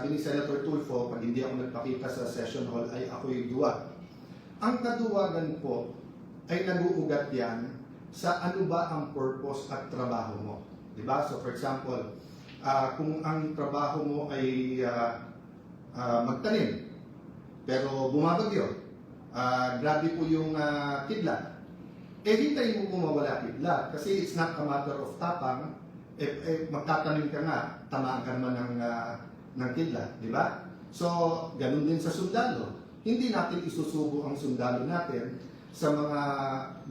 sabi ni Senator Tulfo, pag hindi ako nagpakita sa session hall ay ako'y duwag. Ang kaduwagan po ay nag-uugat yan sa ano ba ang purpose at trabaho mo. Diba? So for example, kung ang trabaho mo ay magtanim, pero bumabagyo, grabe po yung kidlat, hintayin mo mawala kidlat kasi it's not a matter of tapang. Magtatanim ka nga, tamaan ka naman ng kidlat, di ba? So, ganun din sa sundalo. Hindi natin isusubo ang sundalo natin sa mga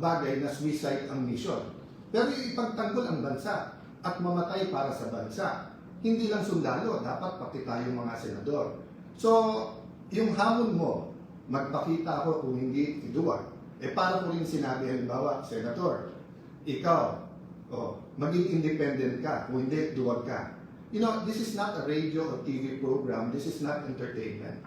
bagay na suicide ang mission. Pero ipagtanggol ang bansa at mamatay para sa bansa. Hindi lang sundalo, dapat pati tayong mga senador. So, yung hamon mo, magpakita ako kung hindi iduwag. Para ko rin sinabi, halimbawa, Senator, ikaw, maging independent ka, kung hindi, duwag ka. You know, this is not a radio or TV program, this is not entertainment.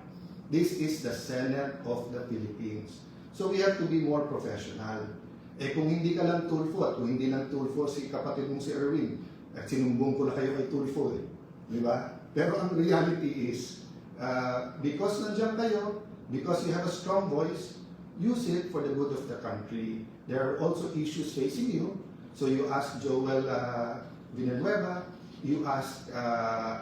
This is the Senate of the Philippines. So we have to be more professional. Kung hindi ka lang Tulfo at kung hindi lang Tulfo si kapatid mong si Erwin, at sinumbong ko na kayo kay Tulfo di ba? Pero ang reality is, because nandiyan kayo, because you have a strong voice, use it for the good of the country. There are also issues facing you. So you ask Joel Villanueva, you ask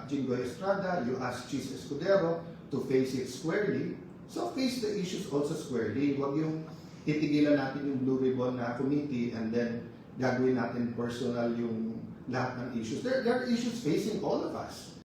Jingoy Estrada, you ask Chis Escudero to face it squarely. So face the issues also squarely. Huwag yung titigilan natin yung Blue Ribbon na committee and then gagawin natin personal yung lahat ng issues. There are issues facing all of us.